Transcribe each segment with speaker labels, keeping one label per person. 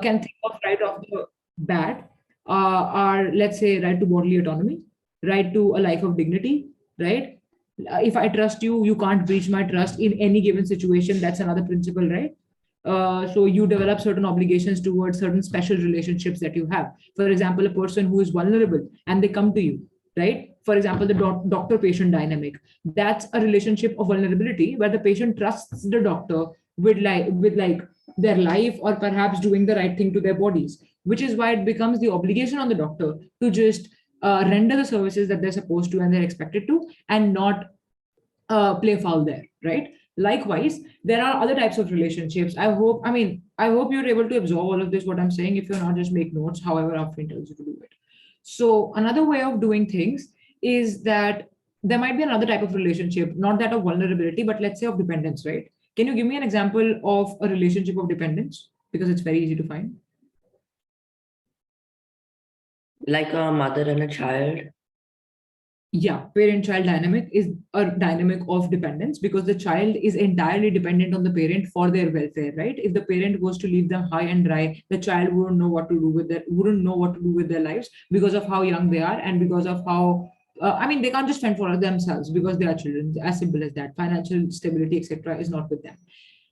Speaker 1: can think of right off the bat are, let's say, right to bodily autonomy, right to a life of dignity, right? If I trust you, you can't breach my trust in any given situation. That's another principle, right? So you develop certain obligations towards certain special relationships that you have. For example, a person who is vulnerable and they come to you, right? For example, the doctor-patient dynamic. That's a relationship of vulnerability where the patient trusts the doctor with their life, or perhaps doing the right thing to their bodies, which is why it becomes the obligation on the doctor to just render the services that they're supposed to and they're expected to, and not play foul there, right? Likewise, there are other types of relationships. I hope you're able to absorb all of this, what I'm saying. If you're not, just make notes, however Afrin tells you to do it. So another way of doing things is that there might be another type of relationship, not that of vulnerability, but let's say of dependence, right? Can you give me an example of a relationship of dependence? Because it's very easy to find.
Speaker 2: Like a mother and a child.
Speaker 1: Yeah, parent-child dynamic is a dynamic of dependence, because the child is entirely dependent on the parent for their welfare, right? If the parent was to leave them high and dry, the child wouldn't know what to do with their lives, because of how young they are, and because of how they can't just fend for themselves because they are children. As simple as that. Financial stability, etc., is not with them.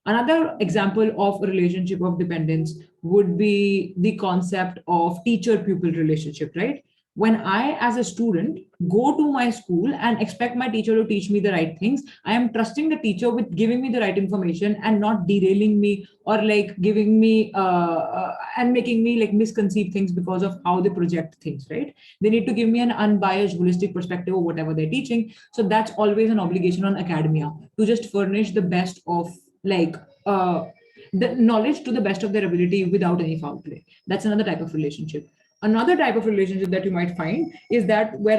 Speaker 1: Another example of a relationship of dependence would be the concept of teacher-pupil relationship, right? When I, as a student, go to my school and expect my teacher to teach me the right things, I am trusting the teacher with giving me the right information and not derailing me, or like giving me and making me like misconceive things because of how they project things, right? They need to give me an unbiased, holistic perspective of whatever they're teaching. So that's always an obligation on academia to just furnish the best of like the knowledge to the best of their ability without any foul play. That's another type of relationship. Another type of relationship that you might find is that where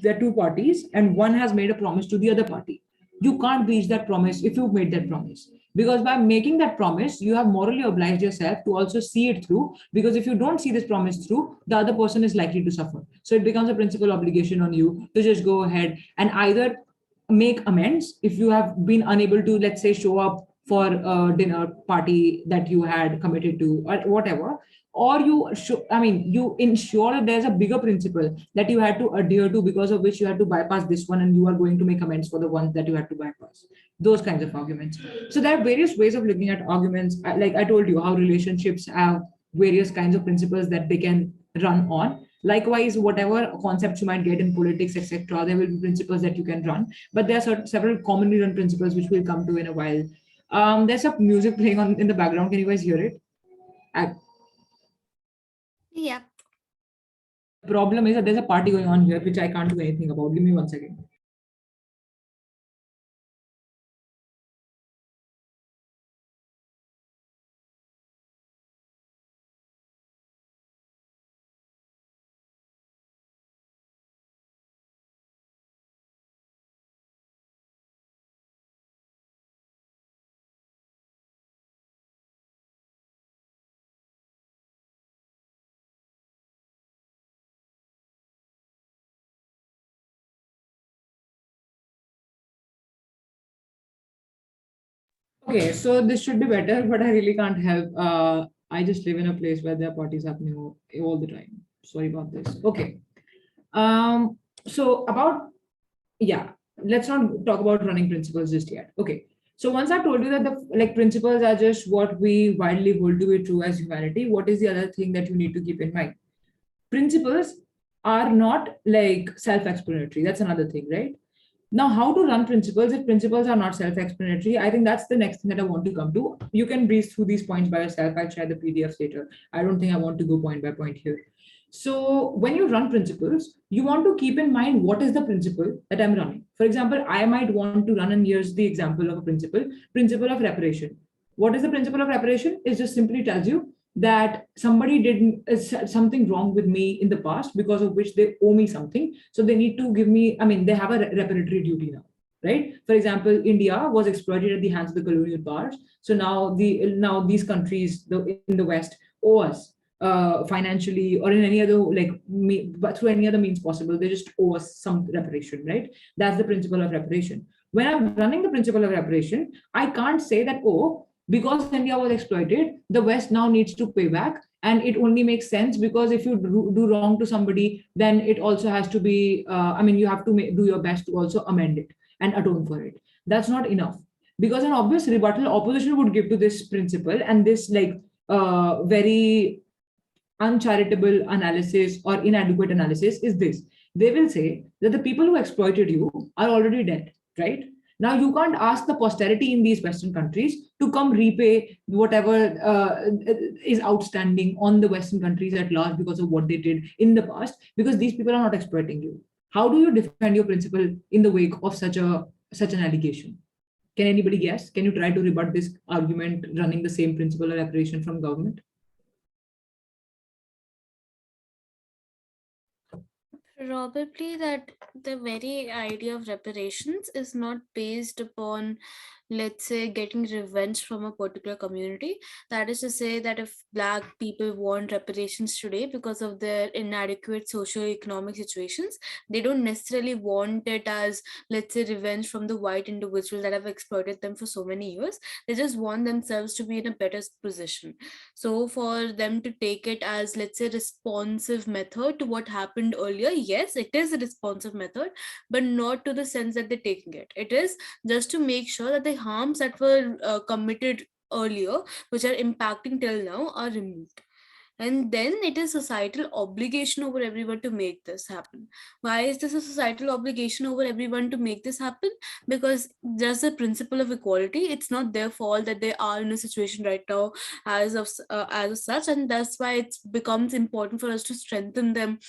Speaker 1: there are two parties and one has made a promise to the other party. You can't breach that promise if you've made that promise, because by making that promise, you have morally obliged yourself to also see it through, because if you don't see this promise through, the other person is likely to suffer. So it becomes a principal obligation on you to just go ahead and either make amends if you have been unable to, let's say, show up for a dinner party that you had committed to, or whatever, or you ensure that there's a bigger principle that you had to adhere to, because of which you had to bypass this one, and you are going to make amends for the ones that you had to bypass. Those kinds of arguments. So there are various ways of looking at arguments. Like I told you, how relationships have various kinds of principles that they can run on. Likewise, whatever concepts you might get in politics, etc., there will be principles that you can run. But there are several commonly run principles which we'll come to in a while. There's some music playing on in the background. Can you guys hear it?
Speaker 3: Yeah.
Speaker 1: The problem is that there's a party going on here, which I can't do anything about. Give me 1 second. Okay, so this should be better, but I really can't help. I just live in a place where there are parties happening all the time. Sorry about this. Okay. So about, yeah, let's not talk about running principles just yet. Okay. So once I've told you that the like principles are just what we widely hold to be true as humanity, what is the other thing that you need to keep in mind? Principles are not like self-explanatory. That's another thing, right? Now, how to run principles if principles are not self-explanatory? I think that's the next thing that I want to come to. You can breeze through these points by yourself. I'll share the PDFs later. I don't think I want to go point by point here. So when you run principles, you want to keep in mind what is the principle that I'm running. For example, I might want to run, and here's the example of a principle of reparation. What is the principle of reparation? It just simply tells you that somebody did something wrong with me in the past, because of which they owe me something. So they need to give me, they have a reparatory duty now, right? For example, India was exploited at the hands of the colonial powers. So now these countries in the West owe us financially, or in any other but through any other means possible. They just owe us some reparation, right? That's the principle of reparation. When I'm running the principle of reparation, I can't say that, oh, Because India was exploited, the West now needs to pay back. And it only makes sense because if you do wrong to somebody, then it also has to be, you have to do your best to also amend it and atone for it. That's not enough. Because an obvious rebuttal opposition would give to this principle and this very uncharitable analysis or inadequate analysis is this. They will say that the people who exploited you are already dead, right? Now you can't ask the posterity in these Western countries to come repay whatever is outstanding on the Western countries at large because of what they did in the past, because these people are not exploiting you. How do you defend your principle in the wake of such an allegation? Can anybody guess? Can you try to rebut this argument running the same principle of reparation from government?
Speaker 3: Probably that the very idea of reparations is not based upon, let's say, getting revenge from a particular community. That is to say that if Black people want reparations today because of their inadequate socio-economic situations, they don't necessarily want it as, let's say, revenge from the white individuals that have exploited them for so many years. They just want themselves to be in a better position. So for them to take it as, let's say, responsive method to what happened earlier, yes, it is a responsive method, but not to the sense that they're taking it. It is just to make sure that the harms that were committed earlier, which are impacting till now, are removed. And then it is societal obligation over everyone to make this happen. Why is this a societal obligation over everyone to make this happen? Because just the principle of equality, it's not their fault that they are in a situation right now as of such, and that's why it becomes important for us to strengthen them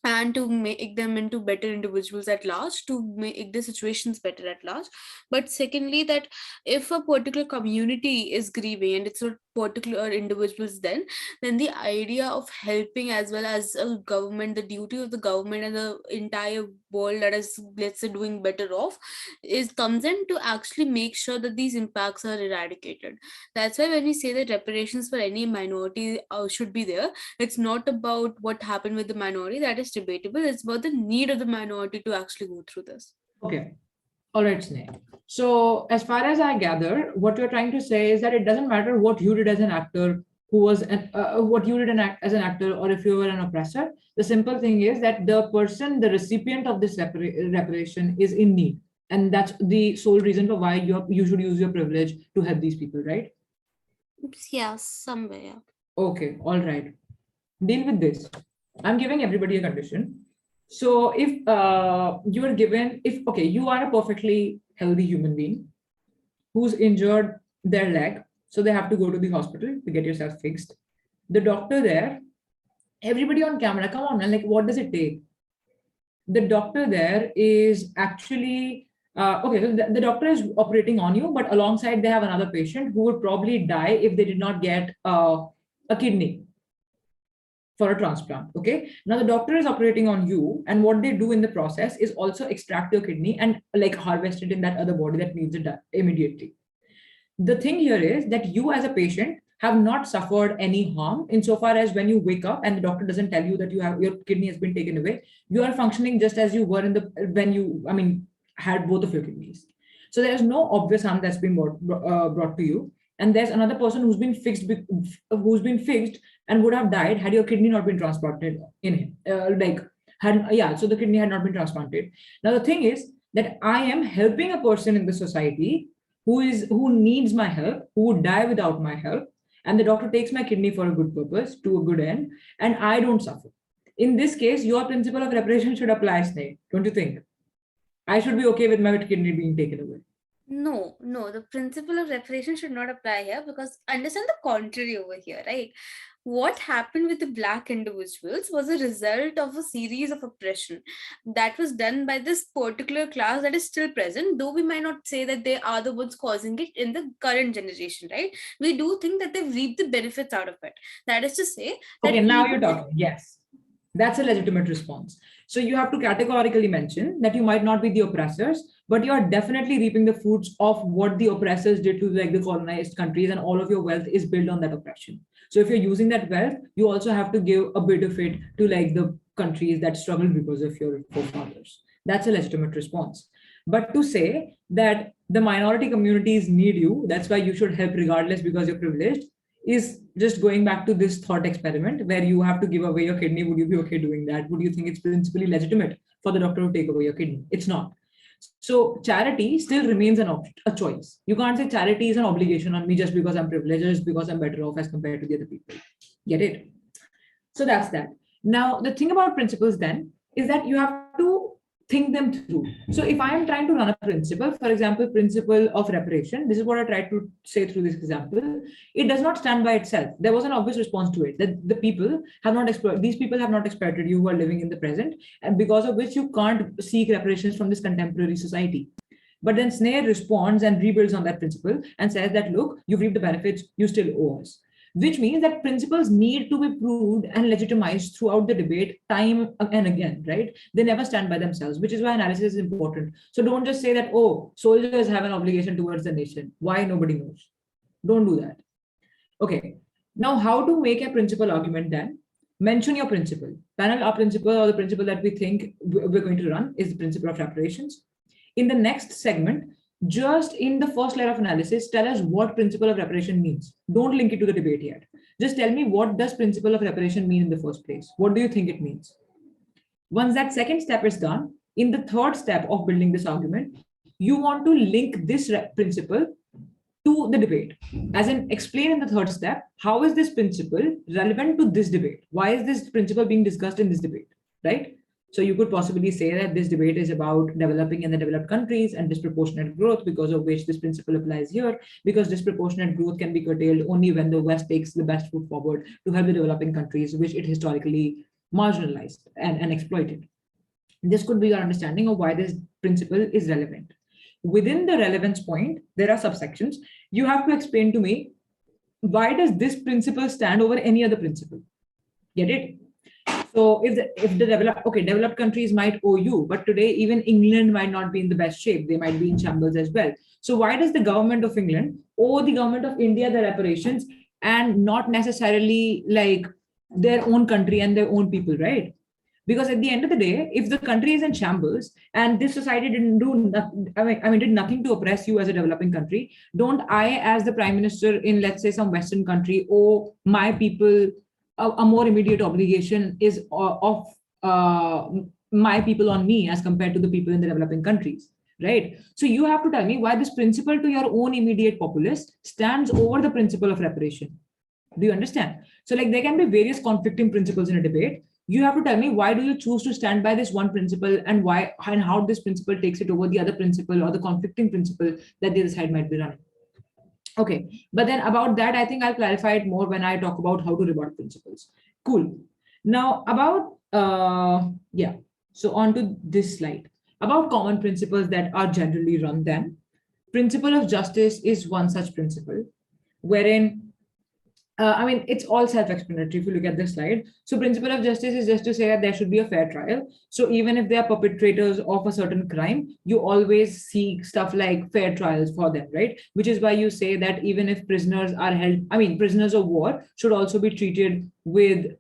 Speaker 3: and to make them into better individuals at large, to make the situations better at large. But secondly, that if a particular community is grieving and it's not particular individuals, then the idea of helping as well as a government, the duty of the government and the entire world that is, let's say, doing better off, is comes in to actually make sure that these impacts are eradicated. That's why when we say that reparations for any minority should be there, it's not about what happened with the minority, that is debatable. It's about the need of the minority to actually go through this.
Speaker 1: Okay. All right, Sneh. So, as far as I gather, what you're trying to say is that it doesn't matter what you did as an actor, what you did as an actor, or if you were an oppressor. The simple thing is that the person, the recipient of this reparation, is in need, and that's the sole reason for why you should use your privilege to help these people, right?
Speaker 3: Yeah, somewhere. Yeah.
Speaker 1: Okay. All right. Deal with this. I'm giving everybody a condition. So if you are given, if okay, you are a perfectly healthy human being who's injured their leg, so they have to go to the hospital to get yourself fixed. The doctor there, everybody on camera, come on, man, like what does it take? The doctor there is actually okay. So the doctor is operating on you, but alongside they have another patient who would probably die if they did not get a kidney for a transplant. Okay. Now the doctor is operating on you, and what they do in the process is also extract your kidney and like harvest it in that other body that needs it immediately. The thing here is that you as a patient have not suffered any harm insofar as when you wake up and the doctor doesn't tell you that you have your kidney has been taken away, you are functioning just as you were in the when you had both of your kidneys. So there's no obvious harm that's been brought to you, and there's another person who's been fixed and would have died had your kidney not been transplanted in him. So the kidney had not been transplanted. Now the thing is that I am helping a person in the society who needs my help, who would die without my help, and the doctor takes my kidney for a good purpose, to a good end, and I don't suffer. In this case, your principle of reparation should apply, Snake, don't you think? I should be okay with my kidney being taken away.
Speaker 3: No, the principle of reparation should not apply here, because understand the contrary over here, right? What happened with the Black individuals was a result of a series of oppression that was done by this particular class that is still present, though we might not say that they are the ones causing it in the current generation, right? We do think that they've reaped the benefits out of it. That is to say that
Speaker 1: Okay, now you're talking. Yes, that's a legitimate response. So you have to categorically mention that you might not be the oppressors, but you are definitely reaping the fruits of what the oppressors did to like the colonized countries, and all of your wealth is built on that oppression. So if you're using that wealth, you also have to give a bit of it to like the countries that struggled because of your forefathers. That's a legitimate response. But to say that the minority communities need you, that's why you should help regardless because you're privileged, is just going back to this thought experiment where you have to give away your kidney. Would you be okay doing that? Would you think it's principally legitimate for the doctor to take away your kidney? It's not. So charity still remains a choice. You can't say charity is an obligation on me just because I'm privileged, just because I'm better off as compared to the other people. Get it? So that's that. Now, the thing about principles then is that you have to think them through. So if I am trying to run a principle, for example, principle of reparation, this is what I tried to say through this example. It does not stand by itself. There was an obvious response to it that the people have not exploited, these people have not exploited you who are living in the present, and because of which you can't seek reparations from this contemporary society. But then Snare responds and rebuilds on that principle and says that, look, you've reaped the benefits, you still owe us. Which means that principles need to be proved and legitimized throughout the debate time and again, right? They never stand by themselves, which is why analysis is important. So don't just say that, oh, soldiers have an obligation towards the nation. Why? Nobody knows. Don't do that. Okay. Now, how to make a principle argument then? Mention your principle. Panel, our principle or the principle that we think we're going to run is the principle of reparations. In the next segment, just in the first layer of analysis, tell us what principle of reparation means. Don't link it to the debate yet. Just tell me, what does principle of reparation mean in the first place? What do you think it means? Once that second step is done, in the third step of building this argument, you want to link this principle to the debate. As in, explain in the third step, how is this principle relevant to this debate? Why is this principle being discussed in this debate, right? So you could possibly say that this debate is about developing in the developed countries and disproportionate growth, because of which this principle applies here, because disproportionate growth can be curtailed only when the West takes the best foot forward to help the developing countries, which it historically marginalized and exploited. This could be your understanding of why this principle is relevant. Within the relevance point, there are subsections. You have to explain to me, why does this principle stand over any other principle? Get it? So if the developed countries might owe you, but today even England might not be in the best shape. They might be in shambles as well. So why does the government of England owe the government of India the reparations and not necessarily like their own country and their own people, right? Because at the end of the day, if the country is in shambles and this society didn't do nothing, did nothing to oppress you as a developing country, don't I, as the prime minister in, let's say, some Western country, owe my people a more immediate obligation is of my people on me as compared to the people in the developing countries, right? So you have to tell me why this principle to your own immediate populace stands over the principle of reparation. Do you understand? So like there can be various conflicting principles in a debate. You have to tell me, why do you choose to stand by this one principle, and why and how this principle takes it over the other principle or the conflicting principle that the other side might be running. Okay, but then about that, I think I'll clarify it more when I talk about how to rebut principles. Cool. Now about, so on to this slide. About common principles that are generally run then. Principle of justice is one such principle, wherein, it's all self-explanatory if you look at this slide. So principle of justice is just to say that there should be a fair trial. So even if they are perpetrators of a certain crime, you always seek stuff like fair trials for them, right? Which is why you say that even if prisoners are held, prisoners of war should also be treated with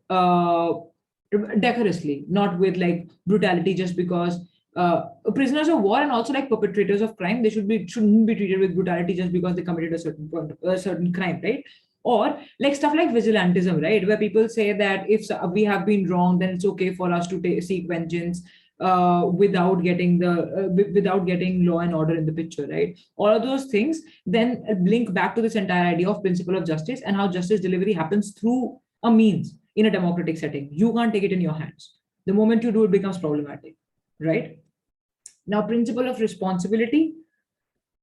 Speaker 1: decorously, not with like brutality, just because prisoners of war and also like perpetrators of crime, they shouldn't be treated with brutality just because they committed a certain crime, right? Or like stuff like vigilantism, right? Where people say that if we have been wrong, then it's okay for us to seek vengeance without getting law and order in the picture, right? All of those things then link back to this entire idea of principle of justice and how justice delivery happens through a means in a democratic setting. You can't take it in your hands. The moment you do, it becomes problematic, right? Now, principle of responsibility,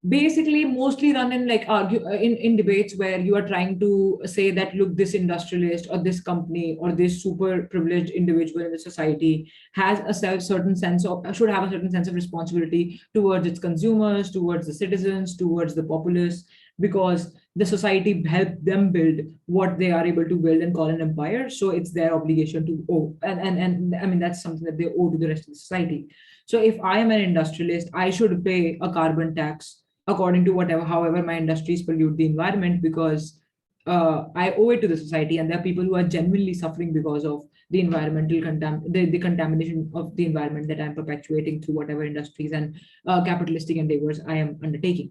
Speaker 1: basically mostly run in like in debates where you are trying to say that, look, this industrialist or this company or this super privileged individual in the society has a certain sense of, should have a certain sense of responsibility towards its consumers, towards the citizens, towards the populace, because the society helped them build what they are able to build and call an empire. So it's their obligation to owe, and that's something that they owe to the rest of the society. So if I am an industrialist, I should pay a carbon tax according to however my industries pollute the environment, because I owe it to the society, and there are people who are genuinely suffering because of the environmental the contamination of the environment that I'm perpetuating through whatever industries and capitalistic endeavors I am undertaking.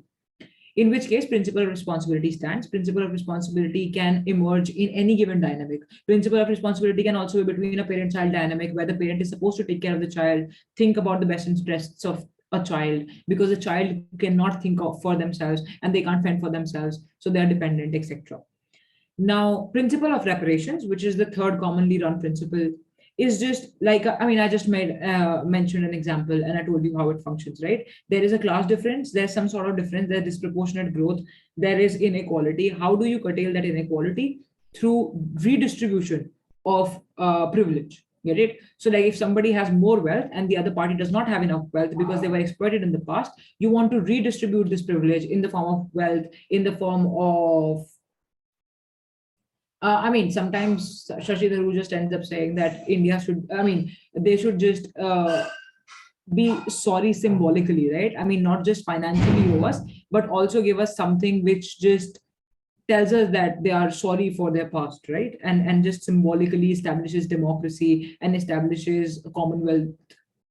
Speaker 1: in which case principle of responsibility stands. Principle of responsibility can emerge in any given dynamic. Principle of responsibility can also be between a parent-child dynamic where the parent is supposed to take care of the child, think about the best interests of a child, because a child cannot think of for themselves and they can't fend for themselves, so they are dependent, etc. Now, principle of reparations, which is the third commonly run principle, is just like, I mean, I just made mentioned an example and I told you how it functions, right? There is a class difference, there's some sort of difference, there's disproportionate growth, there is inequality. How do you curtail that inequality? Through redistribution of privilege. Get it? So, like, if somebody has more wealth and the other party does not have enough wealth because they were exploited in the past, you want to redistribute this privilege in the form of wealth, in the form of I mean, sometimes Shashi Tharoor just ends up saying that India should, I mean, they should just be sorry symbolically, right? I mean, not just financially owe us, but also give us something which just tells us that they are sorry for their past, right? And just symbolically establishes democracy and establishes a commonwealth,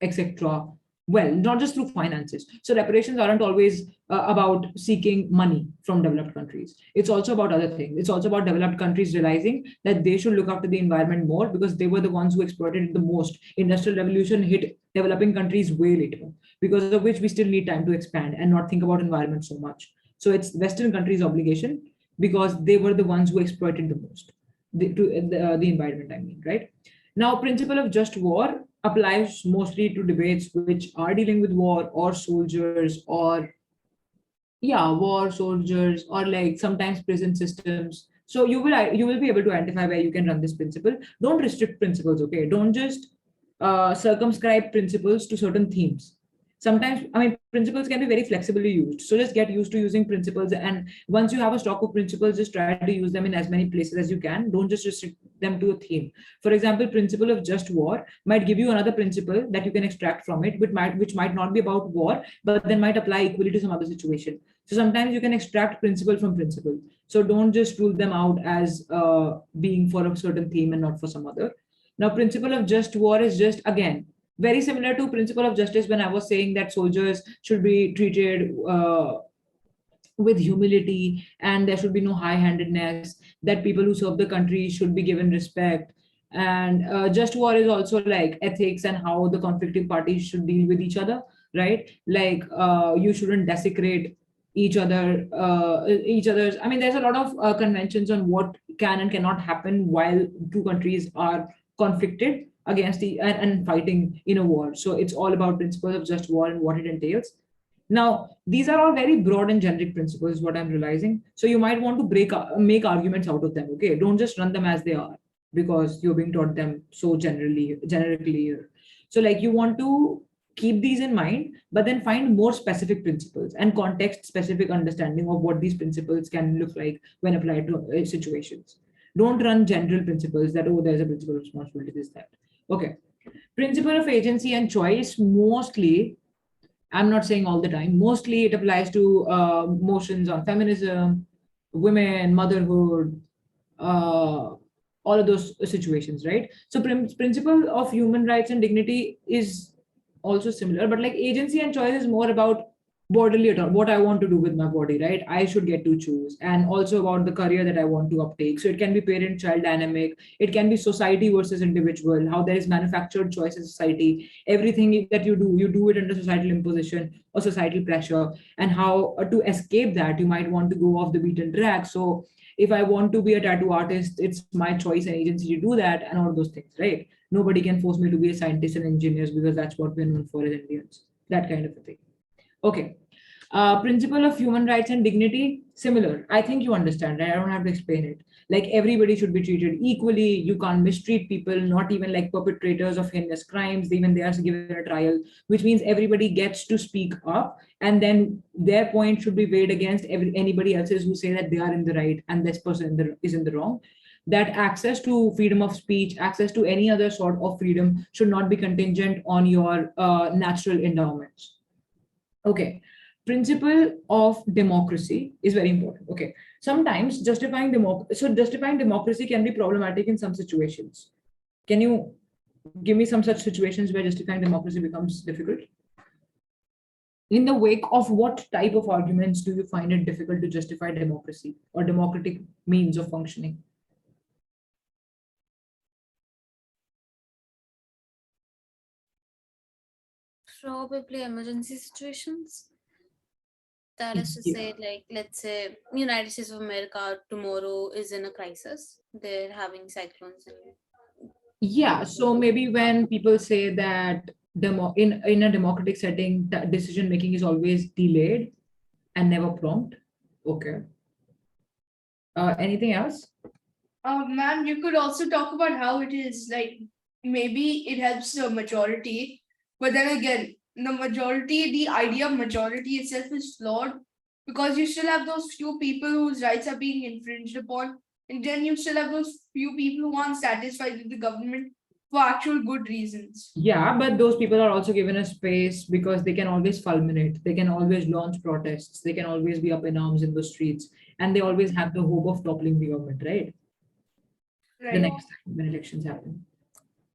Speaker 1: etc. Well, not just through finances. So reparations aren't always about seeking money from developed countries. It's also about other things. It's also about developed countries realizing that they should look after the environment more because they were the ones who exploited it the most. Industrial revolution hit developing countries way later, because of which we still need time to expand and not think about environment so much. So it's Western countries' obligation because they were the ones who exploited the most the environment, I mean, right? Now, principle of just war applies mostly to debates which are dealing with war or soldiers or war soldiers or like sometimes prison systems. So you will be able to identify where you can run this principle. Don't restrict principles, okay? Don't just circumscribe principles to certain themes. Sometimes, I mean, principles can be very flexibly used, so just get used to using principles, and once you have a stock of principles, just try to use them in as many places as you can. Don't just restrict them to a theme. For example, principle of just war might give you another principle that you can extract from it, which might not be about war, but then might apply equally to some other situation. So sometimes you can extract principle from principle. So don't just rule them out as being for a certain theme and not for some other. Now, principle of just war is just, again, very similar to principle of justice when I was saying that soldiers should be treated with humility and there should be no high-handedness, that people who serve the country should be given respect. And just war is also like ethics and how the conflicting parties should deal with each other, right? Like you shouldn't desecrate each other's. I mean, there's a lot of conventions on what can and cannot happen while two countries are conflicted against and fighting in a war. So it's all about principles of just war and what it entails. Now, these are all very broad and generic principles, what I'm realizing. So you might want to make arguments out of them. Okay, don't just run them as they are because you're being taught them so generically here. So like you want to keep these in mind, but then find more specific principles and context specific understanding of what these principles can look like when applied to situations. Don't run general principles that, oh, there's a principle of responsibility, this, that. Okay. Principle of agency and choice, mostly, I'm not saying all the time, mostly it applies to motions on feminism, women, motherhood, all of those situations, right? So principle of human rights and dignity is also similar, but like agency and choice is more about bodily autonomy, what I want to do with my body, right? I should get to choose, and also about the career that I want to uptake. So it can be parent-child dynamic, it can be society versus individual, how there is manufactured choice in society. Everything that you do it under societal imposition or societal pressure, and how to escape that, you might want to go off the beaten track. So if I want to be a tattoo artist, it's my choice and agency to do that, and all those things, right? Nobody can force me to be a scientist and engineers because that's what we're known for as Indians. That kind of a thing. Okay. Principle of human rights and dignity, similar. I think you understand, right? I don't have to explain it. Like everybody should be treated equally. You can't mistreat people, not even like perpetrators of heinous crimes. Even they are given a trial, which means everybody gets to speak up, and then their point should be weighed against anybody else's who say that they are in the right and this person is in the wrong. That access to freedom of speech, access to any other sort of freedom should not be contingent on your natural endowments. Okay. Principle of democracy is very important. Okay. Sometimes justifying democracy can be problematic in some situations. Can you give me some such situations where justifying democracy becomes difficult? In the wake of what type of arguments do you find it difficult to justify democracy or democratic means of functioning?
Speaker 3: Probably emergency situations. That is to
Speaker 1: Yeah.
Speaker 3: say, like, let's say United States of America tomorrow is in a crisis. They're having cyclones and
Speaker 1: Yeah, so maybe when people say that in a democratic setting, that decision making is always delayed and never prompt. Okay. Anything else?
Speaker 4: Ma'am, you could also talk about how it is like maybe it helps the majority, but then again, the idea of majority itself is flawed because you still have those few people whose rights are being infringed upon, and then you still have those few people who aren't satisfied with the government for actual good reasons.
Speaker 1: Yeah, but those people are also given a space because they can always fulminate, they can always launch protests, they can always be up in arms in the streets, and they always have the hope of toppling the government, right? The
Speaker 4: Right.
Speaker 1: next time when elections happen.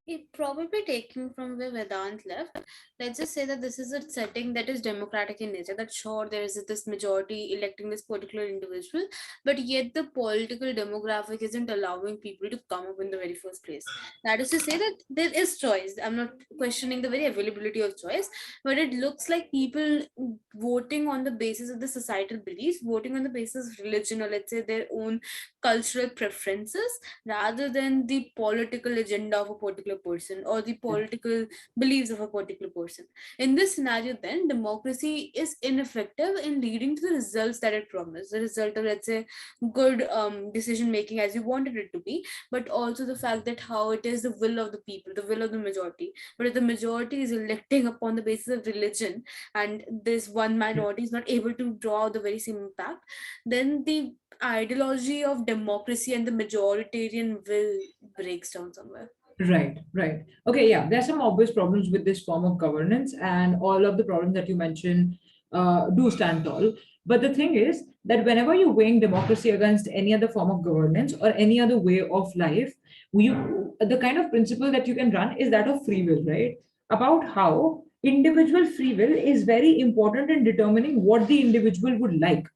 Speaker 3: it probably taking from where Vedant left. Let's just say that this is a setting that is democratic in nature, that sure there is this majority electing this particular individual, but yet the political demographic isn't allowing people to come up in the very first place. That is to say that there is choice. I'm not questioning the very availability of choice, but it looks like people voting on the basis of the societal beliefs, voting on the basis of religion, or let's say their own cultural preferences, rather than the political agenda of a particular person or the political beliefs of a particular person. In this scenario, then democracy is ineffective in leading to the results that it promised, the result of, let's say, good decision making as you wanted it to be, but also the fact that how it is the will of the people, the will of the majority. But if the majority is electing upon the basis of religion, and this one minority is not able to draw the very same impact, then the ideology of democracy and the majoritarian will breaks down somewhere.
Speaker 1: Right, right. Okay, yeah, there's some obvious problems with this form of governance, and all of the problems that you mentioned do stand tall. But the thing is that whenever you're weighing democracy against any other form of governance or any other way of life, the kind of principle that you can run is that of free will, right? About how individual free will is very important in determining what the individual would like.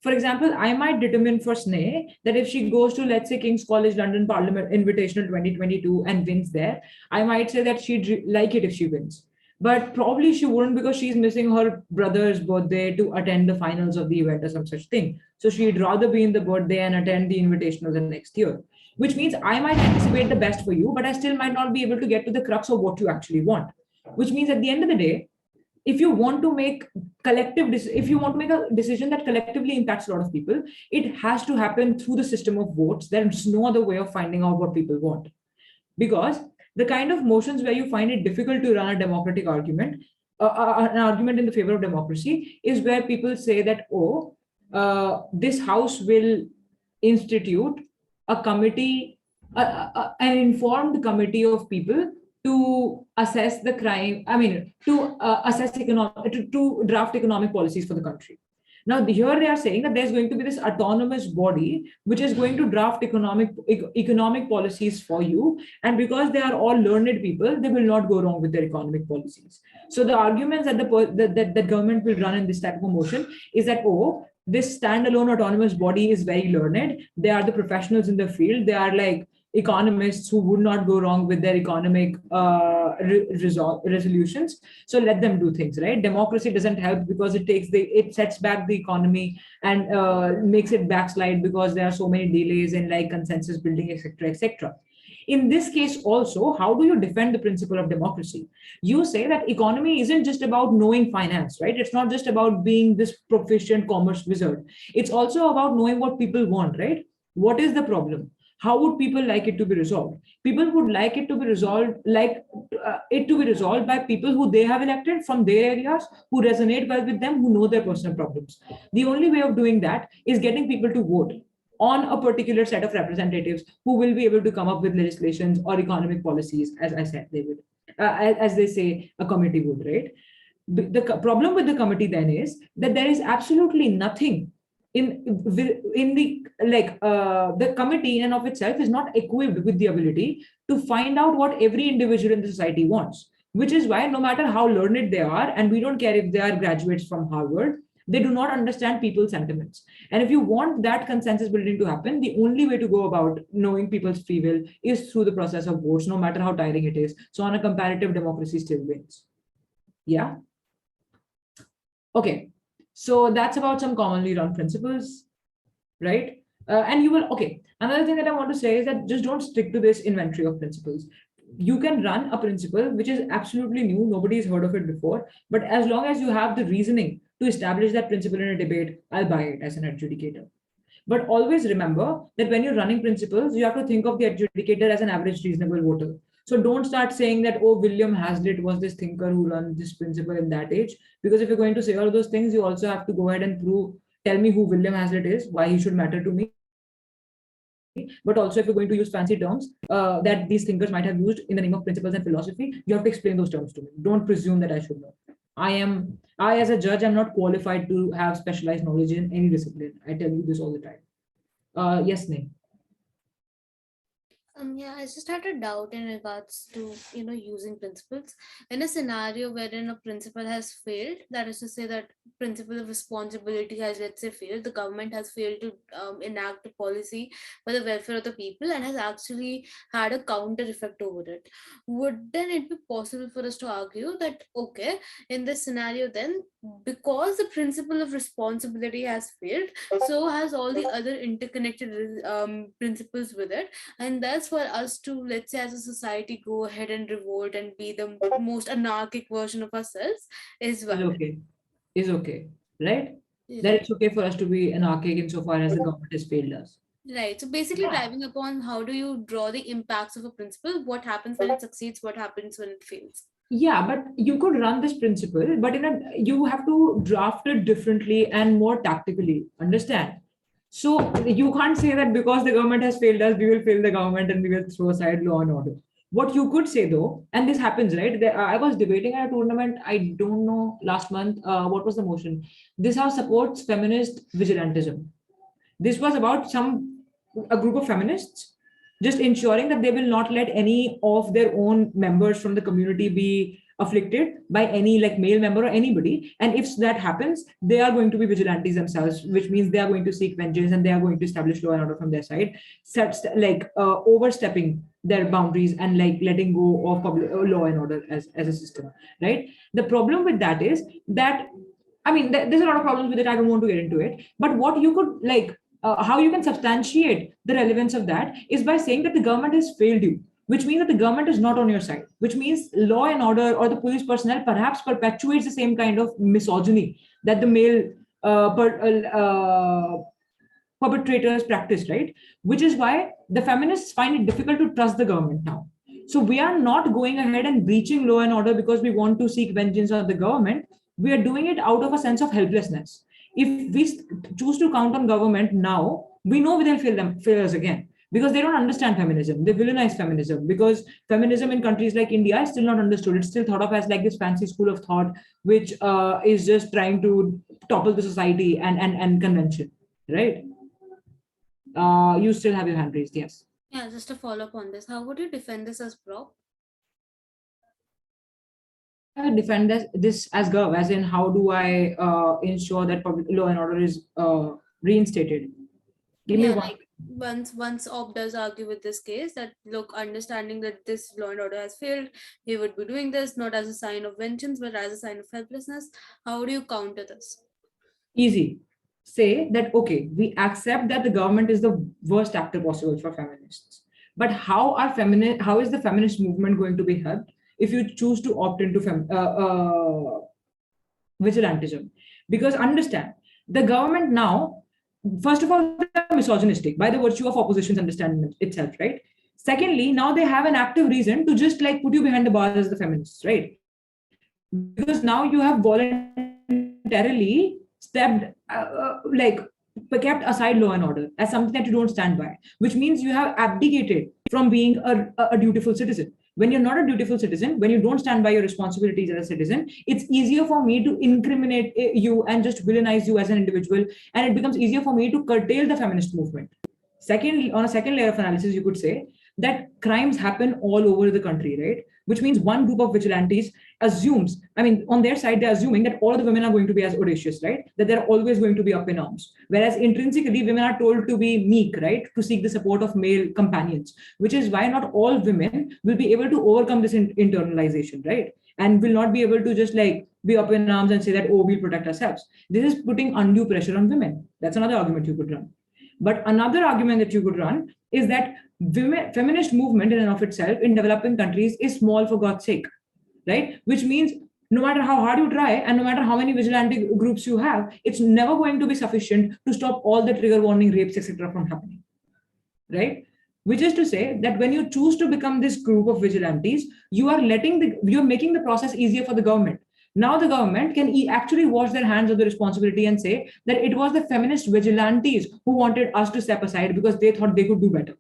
Speaker 1: For example, I might determine for Sneh that if she goes to, let's say, King's College London Parliament Invitational 2022 and wins there, I might say that she'd like it if she wins. But probably she wouldn't because she's missing her brother's birthday to attend the finals of the event or some such thing. So she'd rather be in the birthday and attend the invitational the next year, which means I might anticipate the best for you, but I still might not be able to get to the crux of what you actually want. Which means at the end of the day, if you want to make if you want to make a decision that collectively impacts a lot of people, it has to happen through the system of votes. There's no other way of finding out what people want, because the kind of motions where you find it difficult to run a democratic argument, an argument in the favor of democracy, is where people say that, oh, this house will institute a committee, an informed committee of people to assess the crime, I mean, to assess to draft economic policies for the country. Now, here they are saying that there's going to be this autonomous body which is going to draft economic policies for you. And because they are all learned people, they will not go wrong with their economic policies. So the arguments that the government will run in this type of a motion is that, oh, this standalone autonomous body is very learned. They are the professionals in the field. They are like economists who would not go wrong with their economic resolutions. So let them do things, right? Democracy doesn't help because it sets back the economy and makes it backslide because there are so many delays in like consensus building, etc., etc. In this case also, how do you defend the principle of democracy? You say that economy isn't just about knowing finance, right? It's not just about being this proficient commerce wizard. It's also about knowing what people want, right? What is the problem? How would people like it to be resolved? People would like it to be resolved, it to be resolved by people who they have elected from their areas, who resonate well with them, who know their personal problems. The only way of doing that is getting people to vote on a particular set of representatives who will be able to come up with legislations or economic policies, as I said, they would, as they say, a committee would, right? The problem with the committee then is that there is absolutely nothing in the committee in and of itself is not equipped with the ability to find out what every individual in the society wants. which is why no matter how learned they are, and we don't care if they are graduates from Harvard, they do not understand people's sentiments. And if you want that consensus building to happen, the only way to go about knowing people's free will is through the process of votes, no matter how tiring it is. So on a comparative, democracy still wins. Yeah. Okay. So that's about some commonly run principles, right? And you will, okay. Another thing that I want to say is that just don't stick to this inventory of principles. You can run a principle which is absolutely new, nobody's heard of it before, but as long as you have the reasoning to establish that principle in a debate, I'll buy it as an adjudicator. But always remember that when you're running principles, you have to think of the adjudicator as an average reasonable voter. So don't start saying that, oh, William Hazlitt was this thinker who ran this principle in that age. Because if you're going to say all those things, you also have to go ahead and tell me who William Hazlitt is, why he should matter to me. But also, if you're going to use fancy terms that these thinkers might have used in the name of principles and philosophy, you have to explain those terms to me. Don't presume that I should know. I as a judge, am not qualified to have specialized knowledge in any discipline. I tell you this all the time. Yes, Nay.
Speaker 3: Yeah, I just had a doubt in regards to, using principles. In a scenario wherein a principle has failed, that is to say that principle of responsibility has, let's say, failed, the government has failed to enact a policy for the welfare of the people and has actually had a counter effect over it. Would then it be possible for us to argue that, okay, in this scenario then, because the principle of responsibility has failed, so has all the other interconnected principles with it, and that's for us to, let's say, as a society, go ahead and revolt and be the most anarchic version of ourselves is
Speaker 1: Is
Speaker 3: valid.
Speaker 1: okay. Is okay. Right? That
Speaker 3: Right.
Speaker 1: it's okay for us to be anarchic insofar as the government has failed us.
Speaker 3: Right. So basically, driving upon how do you draw the impacts of a principle, what happens when it succeeds, what happens when it fails.
Speaker 1: Yeah, but you could run this principle, but you have to draft it differently and more tactically. Understand? So you can't say that because the government has failed us, we will fail the government and we will throw aside law and order. What you could say though, and this happens, right? I was debating at a tournament, I don't know, last month, what was the motion? This house supports feminist vigilantism. This was about a group of feminists just ensuring that they will not let any of their own members from the community be afflicted by any like male member or anybody. And if that happens, they are going to be vigilantes themselves, which means they are going to seek vengeance and they are going to establish law and order from their side, overstepping their boundaries and like letting go of public law and order as a system, right? The problem with that is that, I mean, there's a lot of problems with it. I don't want to get into it. But what you could how you can substantiate the relevance of that is by saying that the government has failed you, which means that the government is not on your side, which means law and order or the police personnel perhaps perpetuates the same kind of misogyny that the male perpetrators practice, right? Which is why the feminists find it difficult to trust the government now. So we are not going ahead and breaching law and order because we want to seek vengeance on the government. We are doing it out of a sense of helplessness. If we choose to count on government now, we know they'll fail us again because they don't understand feminism. They villainize feminism because feminism in countries like India is still not understood. It's still thought of as like this fancy school of thought, which is just trying to topple the society and convention, right? You still have your hand raised, yes.
Speaker 3: Yeah, just a follow up on this. How would you defend this as prop?
Speaker 1: Defend this as Gov, as in how do I ensure that public law and order is reinstated? Give me one.
Speaker 3: Like once Op does argue with this case that, look, understanding that this law and order has failed, he would be doing this not as a sign of vengeance but as a sign of helplessness. How do you counter this?
Speaker 1: Easy. Say that, okay, we accept that the government is the worst actor possible for feminists, but how is the feminist movement going to be helped if you choose to opt into vigilantism? Because understand, the government now, first of all, they're misogynistic by the virtue of opposition's understanding itself, right? Secondly, now they have an active reason to just like put you behind the bars as the feminists, right? Because now you have voluntarily stepped, kept aside law and order as something that you don't stand by, which means you have abdicated from being a dutiful citizen. When you're not a dutiful citizen, when you don't stand by your responsibilities as a citizen, it's easier for me to incriminate you and just villainize you as an individual. And it becomes easier for me to curtail the feminist movement. Secondly, on a second layer of analysis, you could say that crimes happen all over the country, right? Which means one group of vigilantes assumes, I mean, on their side, they're assuming that all the women are going to be as audacious, right? That they're always going to be up in arms. Whereas intrinsically, women are told to be meek, right? To seek the support of male companions, which is why not all women will be able to overcome this internalization, right? And will not be able to just like be up in arms and say that, oh, we'll protect ourselves. This is putting undue pressure on women. That's another argument you could run. But another argument that you could run is that feminist movement in and of itself in developing countries is small for God's sake, right? Which means no matter how hard you try and no matter how many vigilante groups you have, it's never going to be sufficient to stop all the trigger warning rapes, etc. from happening, right? Which is to say that when you choose to become this group of vigilantes, you're making the process easier for the government. Now the government can actually wash their hands of the responsibility and say that it was the feminist vigilantes who wanted us to step aside because they thought they could do better.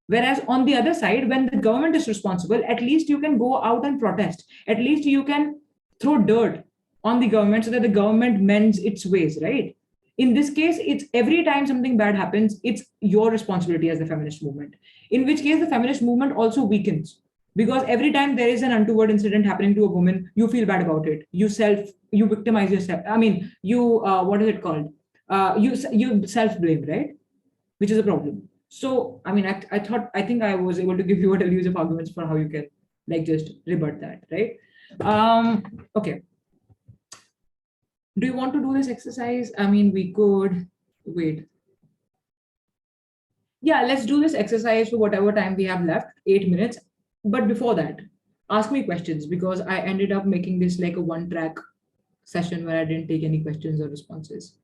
Speaker 1: Whereas on the other side, when the government is responsible, at least you can go out and protest. At least you can throw dirt on the government so that the government mends its ways, right? In this case, it's every time something bad happens, it's your responsibility as the feminist movement. In which case, the feminist movement also weakens because every time there is an untoward incident happening to a woman, you feel bad about it. You victimize yourself. I mean, what is it called? You self-blame, right? Which is a problem. So, I mean, I think I was able to give you a deluge of arguments for how you can like just rebut that, right? Okay. Do you want to do this exercise? I mean, we could wait. Yeah, let's do this exercise for whatever time we have left, 8 minutes. But before that, ask me questions because I ended up making this like a one-track session where I didn't take any questions or responses.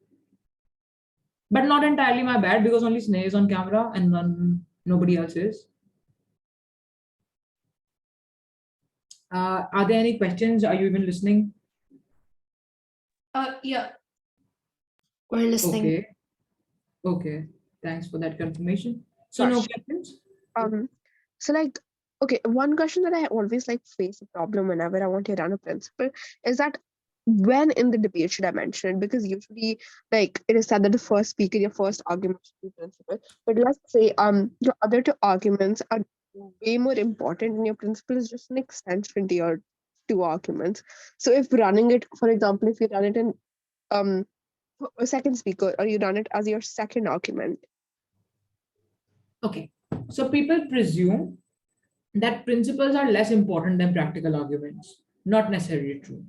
Speaker 1: But not entirely my bad because only Sneh is on camera and nobody else is. Are there any questions? Are you even listening?
Speaker 4: Yeah.
Speaker 5: We're listening.
Speaker 1: Okay. Thanks for that confirmation. So no questions?
Speaker 5: So like, okay, one question that I always like face a problem whenever I want to run a principle is that when in the debate should I mention it? Because usually like it is said that the first speaker, your first argument should be principle. But let's say your other two arguments are way more important and your principle is just an extension to your two arguments. So if running it, for example, if you run it in a second speaker or you run it as your second argument.
Speaker 1: Okay. So people presume that principles are less important than practical arguments. Not necessarily true.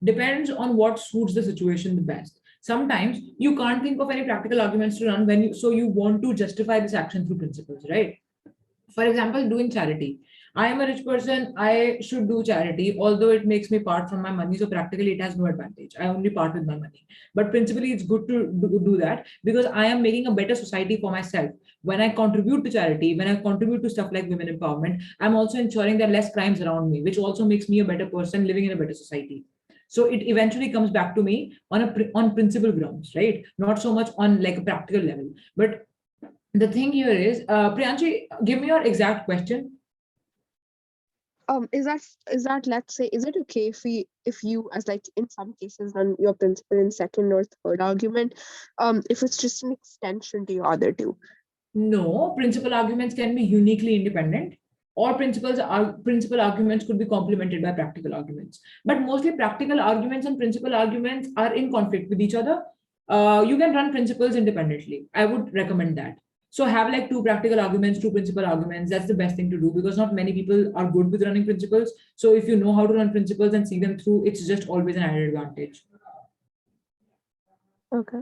Speaker 1: Depends on what suits the situation the best. Sometimes you can't think of any practical arguments to run so you want to justify this action through principles, right? For example, doing charity. I am a rich person. I should do charity, although it makes me part from my money. So practically, it has no advantage. I only part with my money. But principally, it's good to do that because I am making a better society for myself. When I contribute to charity, when I contribute to stuff like women empowerment, I'm also ensuring there are less crimes around me, which also makes me a better person living in a better society. So it eventually comes back to me on principle grounds, right? Not so much on like a practical level. But the thing here is, Priyanshi, give me your exact question.
Speaker 5: Is that let's say, is it okay if you as like in some cases run your principle in second or third argument, if it's just an extension to your other two?
Speaker 1: No, principal arguments can be uniquely independent, or principal arguments could be complemented by practical arguments. But mostly practical arguments and principal arguments are in conflict with each other. You can run principles independently. I would recommend that. So have like two practical arguments, two principal arguments. That's the best thing to do because not many people are good with running principles. So if you know how to run principles and see them through, it's just always an added advantage.
Speaker 5: Okay,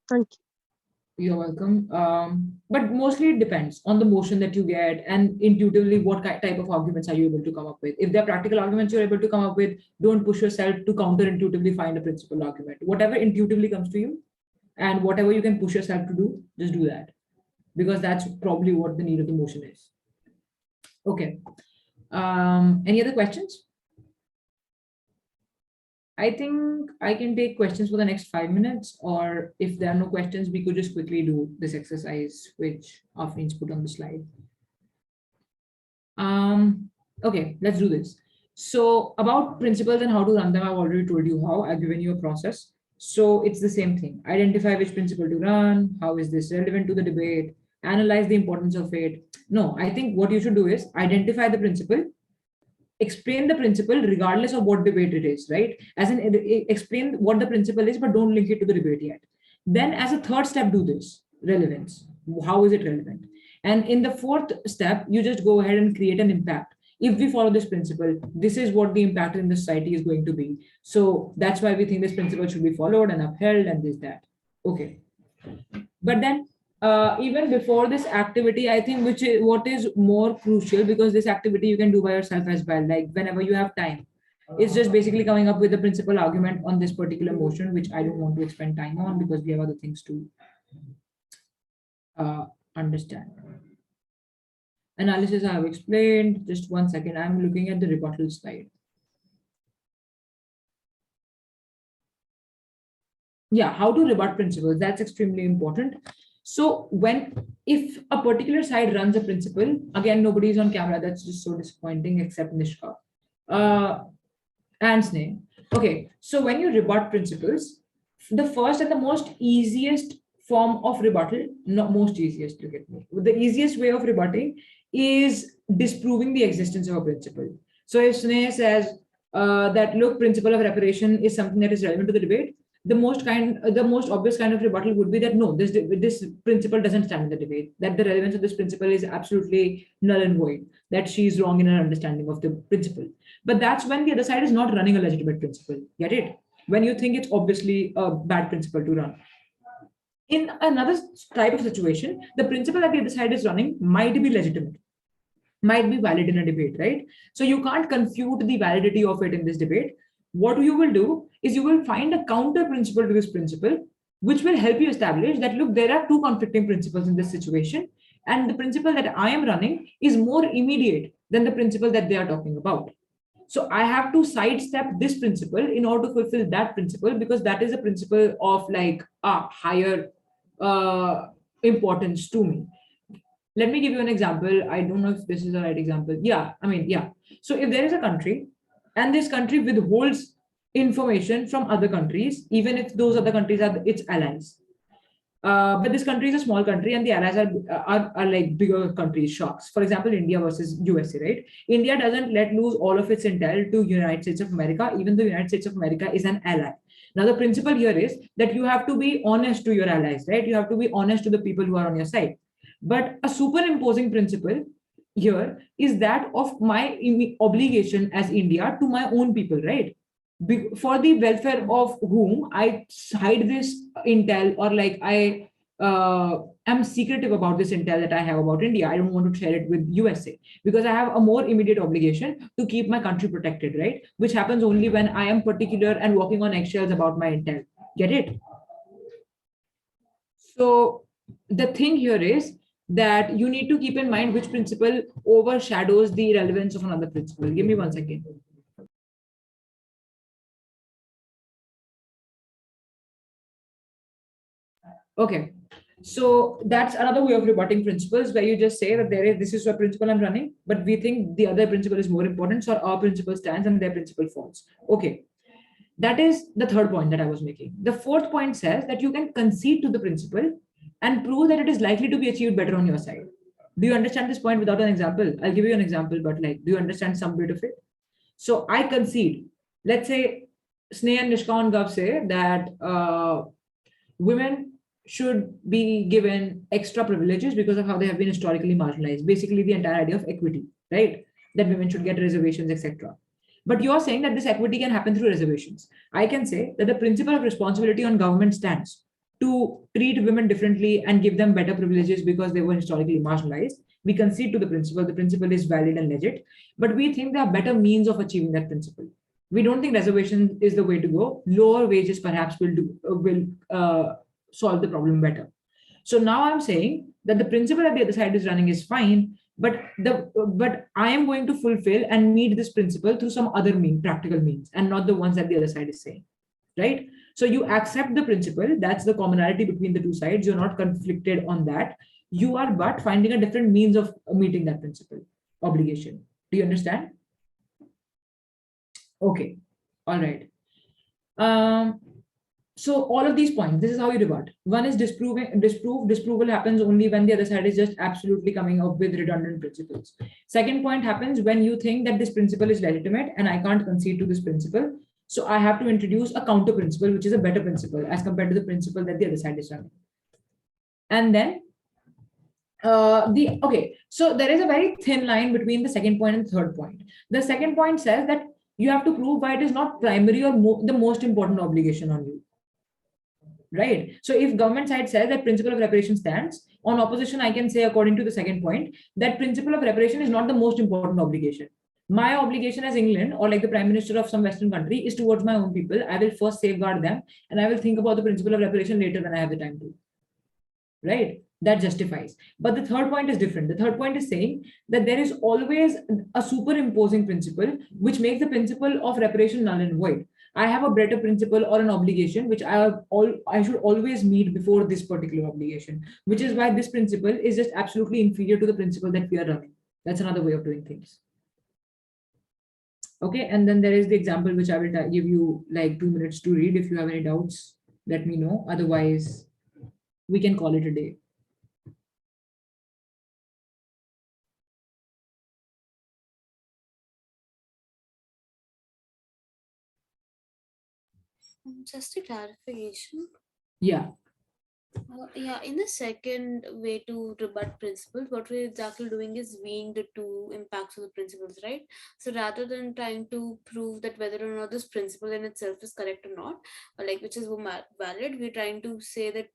Speaker 5: thank you.
Speaker 1: You're welcome. But mostly it depends on the motion that you get and intuitively what type of arguments are you able to come up with. If they're practical arguments you're able to come up with, don't push yourself to counterintuitively find a principal argument. Whatever intuitively comes to you and whatever you can push yourself to do, just do that. Because that's probably what the need of the motion is. Okay. Any other questions? I think I can take questions for the next 5 minutes, or if there are no questions, we could just quickly do this exercise, which Afreen's put on the slide. Okay, let's do this. So about principles and how to run them, I've already told you how. I've given you a process. So it's the same thing. Identify which principle to run. How is this relevant to the debate? analyze the importance of it. No, I think what you should do is identify the principle, explain the principle regardless of what debate it is, right? As in, explain what the principle is, but don't link it to the debate yet. Then, as a third step, do this relevance. How is it relevant? And in the fourth step, you just go ahead and create an impact. If we follow this principle, this is what the impact in the society is going to be. So that's why we think this principle should be followed and upheld and this, that. Okay. But then even before this activity, I think what is more crucial, because this activity you can do by yourself as well, like whenever you have time. It's just basically coming up with a principal argument on this particular motion, which I don't want to spend time on because we have other things to understand. Analysis I have explained. Just 1 second. I'm looking at the rebuttal slide. Yeah, how to rebut principles. That's extremely important. So if a particular side runs a principle, again, nobody is on camera. That's just so disappointing, except Nishka and Sneh. Okay, so when you rebut principles, the first and the most easiest form of rebuttal, not most easiest, look at me. The easiest way of rebutting is disproving the existence of a principle. So if Sneh says that, look, principle of reparation is something that is relevant to the debate, the most obvious kind of rebuttal would be that no, this principle doesn't stand in the debate, that the relevance of this principle is absolutely null and void, that she's wrong in her understanding of the principle. But that's when the other side is not running a legitimate principle. Get it? When you think it's obviously a bad principle to run. In another type of situation, the principle that the other side is running might be legitimate, might be valid in a debate, right? So you can't confute the validity of it in this debate. What you will do is you will find a counter principle to this principle, which will help you establish that, look, there are two conflicting principles in this situation, and the principle that I am running is more immediate than the principle that they are talking about. So I have to sidestep this principle in order to fulfill that principle, because that is a principle of like a higher importance to me. Let me give you an example. I don't know if this is the right example. Yeah. So if there is a country and this country withholds information from other countries, even if those other countries are its allies. But this country is a small country and the allies are like bigger countries, shocks. For example, India versus USA, right? India doesn't let loose all of its intel to United States of America, even though United States of America is an ally. Now, the principle here is that you have to be honest to your allies, right? You have to be honest to the people who are on your side. But a superimposing principle here is that of my obligation as India to my own people, right? For the welfare of whom I hide this intel, or like I am secretive about this intel that I have about India. I don't want to share it with USA because I have a more immediate obligation to keep my country protected, right? Which happens only when I am particular and walking on eggshells about my intel. Get it? So the thing here is that you need to keep in mind which principle overshadows the relevance of another principle. Give me 1 second. Okay, so that's another way of rebutting principles, where you just say that this is a principle I'm running, but we think the other principle is more important, so our principle stands and their principle falls. Okay, that is the third point that I was making. The fourth point says that you can concede to the principle and prove that it is likely to be achieved better on your side. Do you understand this point without an example? I'll give you an example, but like, do you understand some bit of it? So I concede. Let's say Sneh and Nishka and Gav say that women should be given extra privileges because of how they have been historically marginalized. Basically, the entire idea of equity, right? That women should get reservations, etc. But you're saying that this equity can happen through reservations. I can say that the principle of responsibility on government stands to treat women differently and give them better privileges because they were historically marginalized. We concede to the principle. The principle is valid and legit, but we think there are better means of achieving that principle. We don't think reservation is the way to go. Lower wages perhaps will solve the problem better. So now I'm saying that the principle that the other side is running is fine, but I am going to fulfill and meet this principle through some other practical means, and not the ones that the other side is saying, right? So you accept the principle. That's the commonality between the two sides. You're not conflicted on that. You are but finding a different means of meeting that principle obligation. Do you understand? Okay. All right. So all of these points, this is how you rebut. One is disproval happens only when the other side is just absolutely coming up with redundant principles. Second point happens when you think that this principle is legitimate and I can't concede to this principle. So I have to introduce a counter principle, which is a better principle as compared to the principle that the other side is running. And then so there is a very thin line between the second point and third point. The second point says that you have to prove why it is not primary or the most important obligation on you. Right. So if government side says that principle of reparation stands, on opposition, I can say, according to the second point, that principle of reparation is not the most important obligation. My obligation as England or like the prime minister of some Western country is towards my own people. I will first safeguard them and I will think about the principle of reparation later when I have the time to. Right. That justifies. But the third point is different. The third point is saying that there is always a superimposing principle which makes the principle of reparation null and void. I have a better principle or an obligation which I should always meet before this particular obligation, which is why this principle is just absolutely inferior to the principle that we are running. That's another way of doing things. Okay, and then there is the example which I will give you like 2 minutes to read. If you have any doubts, let me know. Otherwise, we can call it a day.
Speaker 3: Just a clarification.
Speaker 1: Yeah.
Speaker 3: Yeah, in the second way to rebut principles, what we're exactly doing is weighing the two impacts of the principles, right? So rather than trying to prove that whether or not this principle in itself is correct or not, or like which is valid, we're trying to say that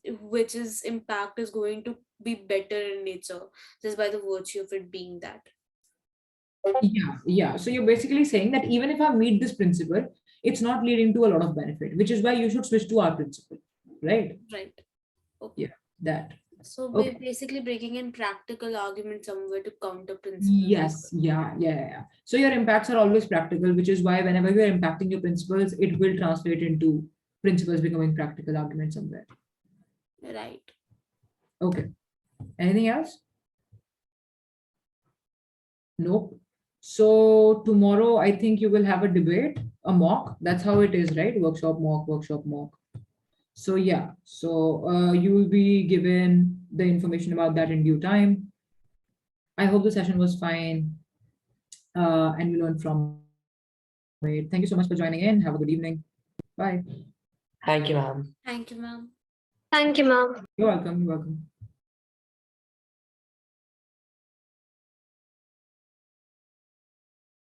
Speaker 3: which is impact is going to be better in nature just by the virtue of it being that.
Speaker 1: Yeah. So you're basically saying that even if I meet this principle, it's not leading to a lot of benefit, which is why you should switch to our principle, right?
Speaker 3: Right. Okay.
Speaker 1: Yeah, that.
Speaker 3: So we're
Speaker 1: Okay.
Speaker 3: basically breaking in practical argument somewhere to counter principles.
Speaker 1: Yes, yeah. So your impacts are always practical, which is why whenever you're impacting your principles, it will translate into principles becoming practical arguments somewhere.
Speaker 3: Right.
Speaker 1: Okay. Anything else? Nope. So tomorrow, I think you will have a debate, a mock. That's how it is, right? Workshop, mock. So yeah, so you will be given the information about that in due time. I hope the session was fine and you learned from it. Thank you so much for joining in. Have a good evening. Bye.
Speaker 2: Thank you, ma'am.
Speaker 3: Thank you, ma'am.
Speaker 6: Thank you, ma'am.
Speaker 1: You're welcome.